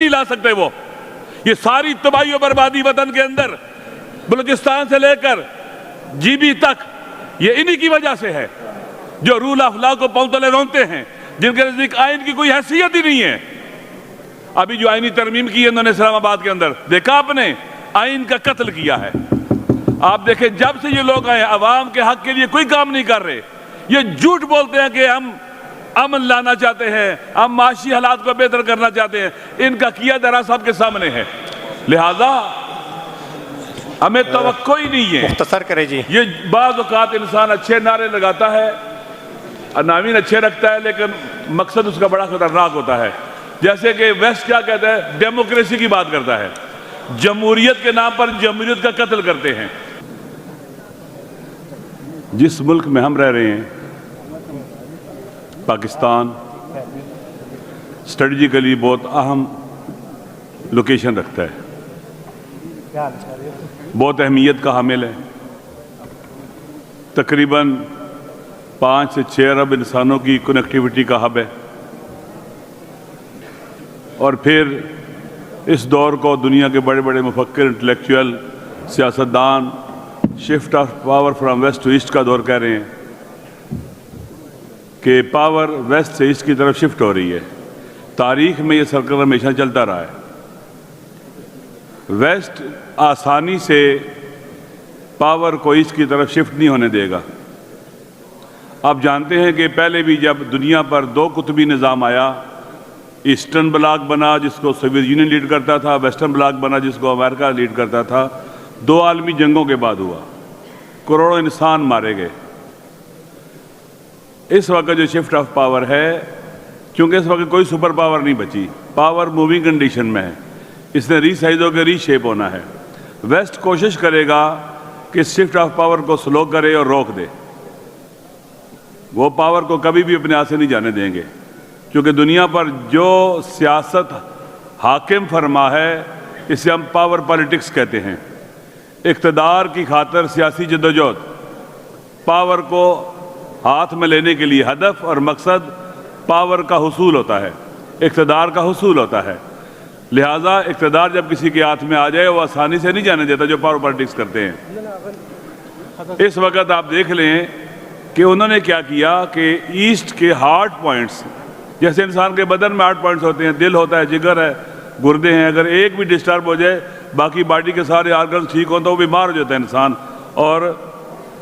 نہیں لا سکتے وہ. یہ ساری تباہی و بربادی وطن کے اندر بلوچستان سے لے کر جی بی تک یہ انہی کی وجہ سے ہے جو رول آف لا کو پاؤں تلے رونتے ہیں، جن کے نزدیک آئین کی کوئی حیثیت ہی نہیں ہے. ابھی جو آئینی ترمیم کی ہے انہوں نے اسلام آباد کے اندر، دیکھا آپ نے آئین کا قتل کیا ہے. آپ دیکھیں جب سے یہ لوگ آئے عوام کے حق کے لیے کوئی کام نہیں کر رہے. یہ جھوٹ بولتے ہیں کہ ہم امن لانا چاہتے ہیں، ہم معاشی حالات کو بہتر کرنا چاہتے ہیں. ان کا کیا درا سب کے سامنے ہے. لہذا ہمیں توقع ہی نہیں ہے. مختصر کرے جی. یہ بعض اوقات انسان اچھے نعرے لگاتا ہے، عناوین اچھے رکھتا ہے، لیکن مقصد اس کا بڑا خطرناک ہوتا ہے. جیسے کہ ویسٹ کیا کہتا ہے، ڈیموکریسی کی بات کرتا ہے، جمہوریت کے نام پر جمہوریت کا قتل کرتے ہیں. جس ملک میں ہم رہ رہے ہیں پاکستان اسٹریٹجیکلی بہت اہم لوکیشن رکھتا ہے، بہت اہمیت کا حامل ہے. تقریباً 5 سے 6 ارب انسانوں کی کنیکٹیوٹی کا ہب ہے. اور پھر اس دور کو دنیا کے بڑے بڑے مفکر، انٹلیکچوئل، سیاستدان shift of power from west to east کا دور کہہ رہے ہیں کہ پاور ویسٹ سے ایسٹ کی طرف شفٹ ہو رہی ہے. تاریخ میں یہ سرکل ہمیشہ چلتا رہا ہے. ویسٹ آسانی سے پاور کو ایسٹ کی طرف شفٹ نہیں ہونے دے گا. آپ جانتے ہیں کہ پہلے بھی جب دنیا پر 2 قطبی نظام آیا، ایسٹرن بلاک بنا جس کو سوویت یونین لیڈ کرتا تھا، ویسٹرن بلاک بنا جس کو امریکہ لیڈ کرتا تھا. 2 عالمی جنگوں کے بعد ہوا، کروڑوں انسان مارے گئے. اس وقت جو شفٹ آف پاور ہے، کیونکہ اس وقت کوئی سپر پاور نہیں بچی، پاور موونگ کنڈیشن میں ہے، اس نے ری سائز ہو کے ری شیپ ہونا ہے. ویسٹ کوشش کرے گا کہ شفٹ آف پاور کو سلو کرے اور روک دے. وہ پاور کو کبھی بھی اپنے ہاتھ سے نہیں جانے دیں گے، کیونکہ دنیا پر جو سیاست حاکم فرما ہے اسے ہم پاور پالیٹکس کہتے ہیں. اقتدار کی خاطر سیاسی جدوجہد، پاور کو ہاتھ میں لینے کے لیے ہدف اور مقصد پاور کا حصول ہوتا ہے، اقتدار کا حصول ہوتا ہے. لہٰذا اقتدار جب کسی کے ہاتھ میں آ جائے وہ آسانی سے نہیں جانے دیتا جو پاور پالیٹکس کرتے ہیں. اس وقت آپ دیکھ لیں کہ انہوں نے کیا کیا کہ ایسٹ کے ہارٹ پوائنٹس، جیسے انسان کے بدن میں ہارٹ پوائنٹس ہوتے ہیں، دل ہوتا ہے، جگر ہے، گردے ہیں، اگر ایک بھی ڈسٹرب ہو جائے باقی باڈی کے سارے آرگنز ٹھیک ہوں تو وہ بیمار ہو جاتا ہے انسان اور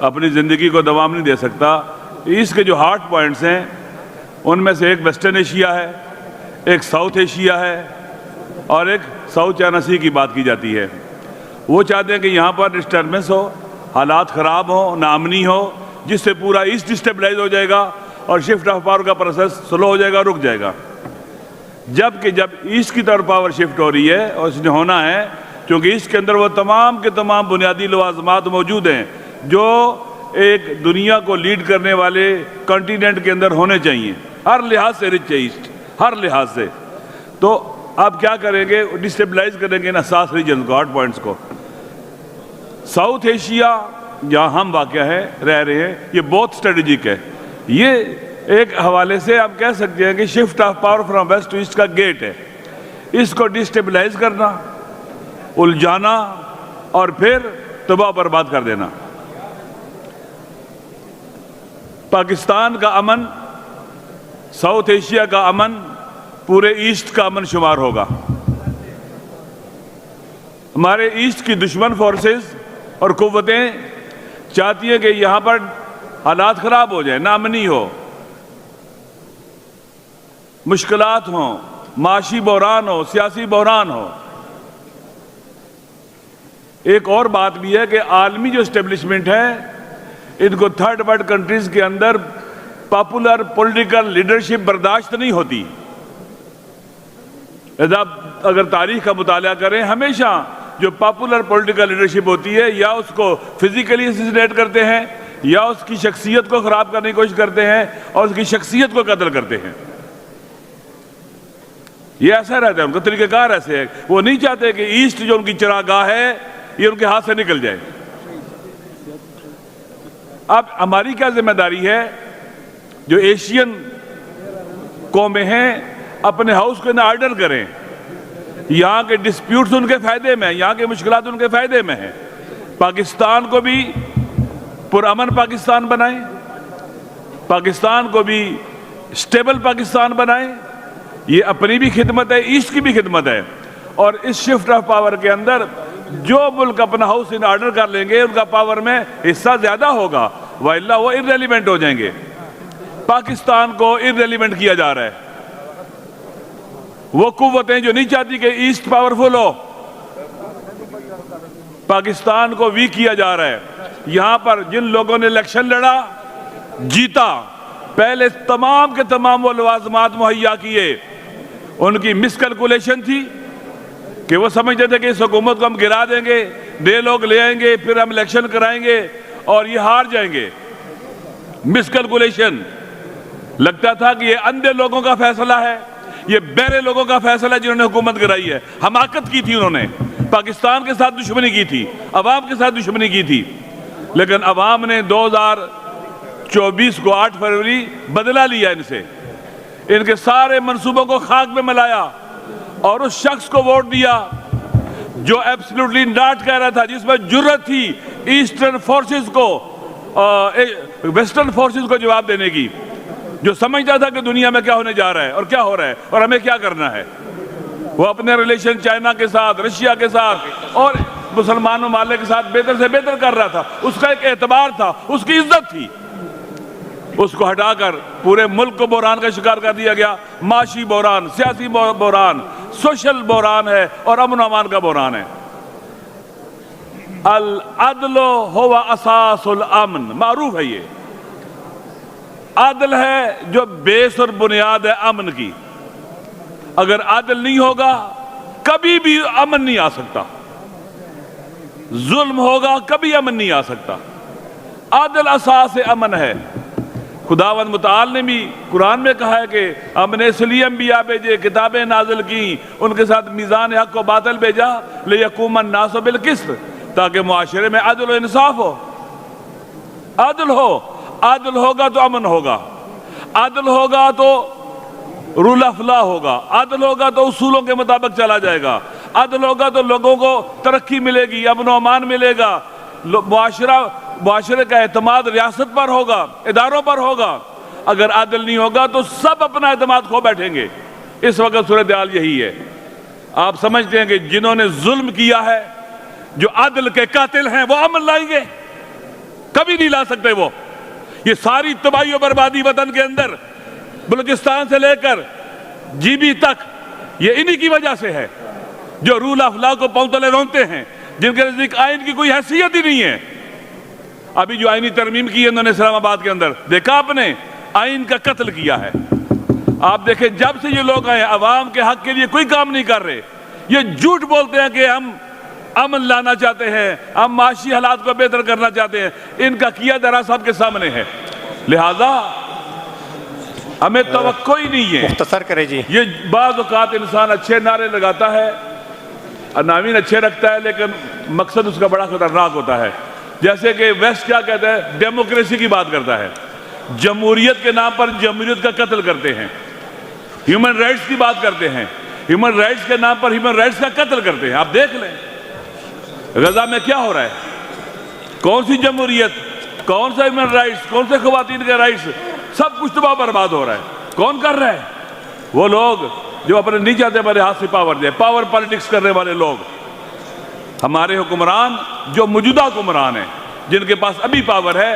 اپنی زندگی کو دوام نہیں دے سکتا. ایسٹ کے جو ہارٹ پوائنٹس ہیں ان میں سے ایک ویسٹرن ایشیا ہے، ایک ساؤتھ ایشیا ہے اور ایک ساؤتھ چائنا سی کی بات کی جاتی ہے. وہ چاہتے ہیں کہ یہاں پر ڈسٹربنس ہو، حالات خراب ہوں، ناامنی ہو، جس سے پورا ایسٹ ڈسٹیبلائز ہو جائے گا اور شفٹ آف پاور کا پروسیس سلو ہو جائے گا، رک جائے گا. جبکہ جب ایسٹ کی طرف پاور شفٹ ہو رہی ہے اور اس نے ہونا ہے کیونکہ ایسٹ کے اندر وہ تمام کے تمام بنیادی لوازمات موجود ہیں جو ایک دنیا کو لیڈ کرنے والے کنٹیننٹ کے اندر ہونے چاہیے. ہر لحاظ سے رچ ہے ایسٹ، ہر لحاظ سے. تو آپ کیا کریں گے؟ ڈسٹیبلائز کریں گے ان حساس ریجنز کو، ہارٹ پوائنٹس کو. ساؤتھ ایشیا جہاں ہم واقع ہے رہ رہے ہیں یہ بہت اسٹریٹجک ہے. یہ ایک حوالے سے آپ کہہ سکتے ہیں کہ shift of power from west to east کا گیٹ ہے. اس کو ڈسٹیبلائز کرنا، الجھانا اور پھر تباہ برباد کر دینا. پاکستان کا امن، ساؤتھ ایشیا کا امن پورے ایسٹ کا امن شمار ہوگا. ہمارے ایسٹ کی دشمن فورسز اور قوتیں چاہتی ہیں کہ یہاں پر حالات خراب ہو جائیں، ناامنی ہو، مشکلات ہوں، معاشی بحران ہو، سیاسی بحران ہو. ایک اور بات بھی ہے کہ عالمی جو اسٹیبلشمنٹ ہے ان کو تھرڈ ورلڈ کنٹریز کے اندر پاپولر پولیٹیکل لیڈرشپ برداشت نہیں ہوتی. اگر تاریخ کا مطالعہ کریں ہمیشہ جو پاپولر پولیٹیکل لیڈرشپ ہوتی ہے یا اس کو فزیکلی اسیسینیٹ کرتے ہیں یا اس کی شخصیت کو خراب کرنے کی کوشش کرتے ہیں اور اس کی شخصیت کو قتل کرتے ہیں. یہ ایسا رہتا ہے، ان کا طریقہ کار ایسے ہے. وہ نہیں چاہتے کہ ایسٹ جو ان کی چراگاہ ہے یہ ان کے ہاتھ سے نکل جائے. اب ہماری کیا ذمہ داری ہے جو ایشین قومیں ہیں اپنے ہاؤس کو نہ آرڈر کریں یہاں کے ڈسپیوٹس ان کے فائدے میں ہیں، یہاں کے مشکلات ان کے فائدے میں ہیں۔ پاکستان کو بھی پرامن پاکستان بنائیں، پاکستان کو بھی اسٹیبل پاکستان بنائیں، یہ اپنی بھی خدمت ہے، ایسٹ کی بھی خدمت ہے۔ اور اس شفٹ آف پاور کے اندر جو ملک اپنا ہاؤس ان آرڈر کر لیں گے ان کا پاور میں حصہ زیادہ ہوگا، وإلا وہ irrelevant ہو جائیں گے۔ پاکستان کو irrelevant کیا جا رہا ہے۔ وہ قوتیں جو نہیں چاہتی کہ ایسٹ پاورفل ہو، پاکستان کو ویک کیا جا رہا ہے۔ یہاں پر جن لوگوں نے الیکشن لڑا، جیتا، پہلے تمام کے تمام وہ لوازمات مہیا کیے، ان کی مس کیلکولیشن تھی کہ وہ سمجھتے تھے کہ اس حکومت کو ہم گرا دیں گے، نئے لوگ لے آئیں گے، پھر ہم الیکشن کرائیں گے اور یہ ہار جائیں گے۔ مس کیلکولیشن، لگتا تھا کہ یہ اندھے لوگوں کا فیصلہ ہے، یہ بہرے لوگوں کا فیصلہ ہے جنہوں نے حکومت گرائی ہے۔ حماقت کی تھی انہوں نے، پاکستان کے ساتھ دشمنی کی تھی، عوام کے ساتھ دشمنی کی تھی، لیکن عوام نے 2024 کو 8 فروری بدلہ لیا ان سے، ان کے سارے منصوبوں کو خاک میں ملایا اور اس شخص کو ووٹ دیا جو ایبسلیوٹلی ناٹ کہہ رہا تھا، جس میں جرت تھی ایسٹرن فورسز کو ویسٹرن فورسز کو جواب دینے کی، جو سمجھتا تھا کہ دنیا میں کیا ہونے جا رہا ہے اور کیا ہو رہا ہے اور ہمیں کیا کرنا ہے۔ وہ اپنے ریلیشن چائنا کے ساتھ، رشیا کے ساتھ اور مسلمان ممالک کے ساتھ بہتر سے بہتر کر رہا تھا، اس کا ایک اعتبار تھا، اس کی عزت تھی، اس کو ہٹا کر پورے ملک کو بحران کا شکار کر دیا گیا۔ معاشی بحران، سیاسی بحران، سوشل بحران ہے اور امن و امان کا بحران ہے۔ العدل هو اساس الامن، معروف ہے یہ۔ عدل ہے جو بیس اور بنیاد ہے امن کی۔ اگر عدل نہیں ہوگا کبھی بھی امن نہیں آ سکتا، ظلم ہوگا کبھی امن نہیں آ سکتا۔ عدل اساس امن ہے۔ خداوند متعال نے بھی قرآن میں کہا ہے کہ ہم نے اس لیے انبیاء بھیجے، کتابیں نازل کی، ان کے ساتھ میزان حق و باطل بھیجا، لیقوم الناس بالقسط، تاکہ معاشرے میں عدل و انصاف ہو۔ عدل ہو، عدل ہوگا تو امن ہوگا، عدل ہوگا تو رول آف لا ہوگا، عدل ہوگا تو اصولوں کے مطابق چلا جائے گا، عدل ہوگا تو لوگوں کو ترقی ملے گی، امن و امان ملے گا، معاشرے کا اعتماد ریاست پر ہوگا، اداروں پر ہوگا۔ اگر عدل نہیں ہوگا تو سب اپنا اعتماد کھو بیٹھیں گے۔ اس وقت صورتحال یہی ہے۔ آپ سمجھتے ہیں کہ جنہوں نے ظلم کیا ہے، جو عدل کے قاتل ہیں، وہ امن لائیں گے؟ کبھی نہیں لا سکتے وہ۔ یہ ساری تباہی و بربادی وطن کے اندر، بلوچستان سے لے کر جی بی تک، یہ انہی کی وجہ سے ہے، جو رول آف لا کو پاؤں تلے رونتے ہیں، جن کے نزدیک آئین کی کوئی حیثیت ہی نہیں ہے۔ ابھی جو آئینی ترمیم کی ہے انہوں نے اسلام آباد کے اندر، دیکھا آپ نے، آئین کا قتل کیا ہے۔ آپ دیکھیں جب سے یہ لوگ آئے عوام کے حق کے لیے کوئی کام نہیں کر رہے، یہ جھوٹ بولتے ہیں کہ ہم امن لانا چاہتے ہیں، ہم معاشی حالات کو بہتر کرنا چاہتے ہیں، ان کا کیا درا سب کے سامنے ہے۔ لہذا ہمیں توقع ہی نہیں ہے۔ مختصر کرے جی۔ یہ بعض اوقات انسان اچھے نعرے لگاتا ہے، عناوین اچھے رکھتا ہے، لیکن مقصد اس کا بڑا خطرناک ہوتا ہے۔ جیسے کہ ویسٹ کیا کہتا ہے، ڈیموکریسی کی بات کرتا ہے، جمہوریت کے نام پر جمہوریت کا قتل کرتے ہیں، ہیومن رائٹس کی بات کرتے ہیں، ہیومن رائٹس کے نام پر ہیومن رائٹس کا قتل کرتے ہیں۔ آپ دیکھ لیں غزہ میں کیا ہو رہا ہے، کون سی جمہوریت، کون سا ہیومن رائٹس، کون سے خواتین کے رائٹس، سب کچھ تباہ برباد ہو رہا ہے۔ کون کر رہا ہے؟ وہ لوگ جو اپنے نہیں چاہتے ہمارے ہاتھ سے پاور دے، پاور پالیٹکس کرنے والے لوگ، ہمارے حکمران جو موجودہ حکمران ہیں، جن کے پاس ابھی پاور ہے،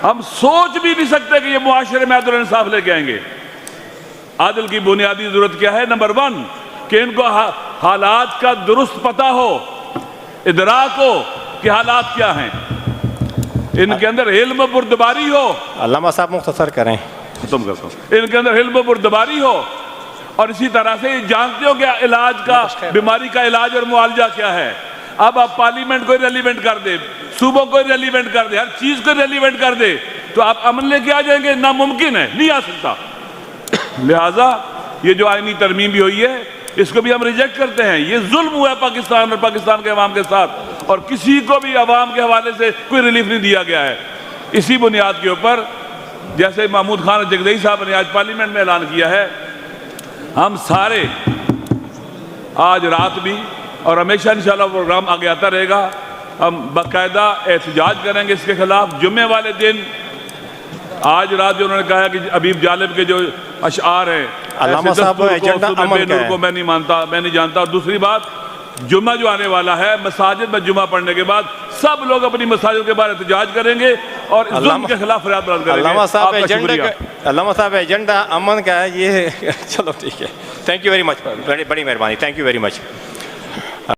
ہم سوچ بھی نہیں سکتے کہ یہ معاشرے میں عدل و انصاف لے کے آئیں گے۔ عدل کی بنیادی ضرورت کیا ہے؟ نمبر 1 کہ ان کو حالات کا درست پتہ ہو، ادراک ہو کہ حالات کیا ہیں، ان کے اندر علم و بردباری ہو۔ علامہ صاحب مختصر کریں۔ ختم کرتا ہوں۔ ان کے اندر علم و بردباری ہو، اور اسی طرح سے یہ جانتے ہو کہ علاج کا، بیماری کا علاج اور معالجہ کیا ہے۔ اب آپ پارلیمنٹ کو ریلیونٹ کر دے، صوبوں کو ریلیونٹ کر دے، ہر چیز کو ریلیونٹ کر دے، تو آپ امن لے کے آ جائیں گے؟ ناممکن ہے، نہیں آ سکتا۔ لہٰذا یہ جو آئینی ترمیم بھی ہوئی ہے، اس کو بھی ہم ریجیکٹ کرتے ہیں۔ یہ ظلم ہوا ہے پاکستان اور پاکستان کے عوام کے ساتھ، اور کسی کو بھی عوام کے حوالے سے کوئی ریلیف نہیں دیا گیا ہے۔ اسی بنیاد کے اوپر جیسے محمود خان جگدئی صاحب نے آج پارلیمنٹ میں اعلان کیا ہے، ہم سارے آج رات بھی اور ہمیشہ انشاءاللہ پروگرام آگے آتا رہے گا. ہم باقاعدہ احتجاج کریں گے اس کے خلاف. جمعے والے دن آج رات جو انہوں نے کہا کہ ابیب جالب کے جو اشعار ہیں علامہ صاحب ایجنڈا امن کا ہے. میں نہیں مانتا, میں نہیں جانتا. اور دوسری بات, جمعہ جو آنے والا ہے, مساجد میں جمعہ پڑھنے کے بعد سب لوگ اپنی مساجد کے بعد احتجاج کریں گے اور ظلم کے خلاف فریاد بلند کریں گے. علامہ صاحب آپ کا ایجنڈا شکریہ. علامہ صاحب ایجنڈا امن کا ہے یہ. چلو ٹھیک ہے, تھینک یو ویری مچ, بڑی مہربانی, تھینک یو ویری مچ.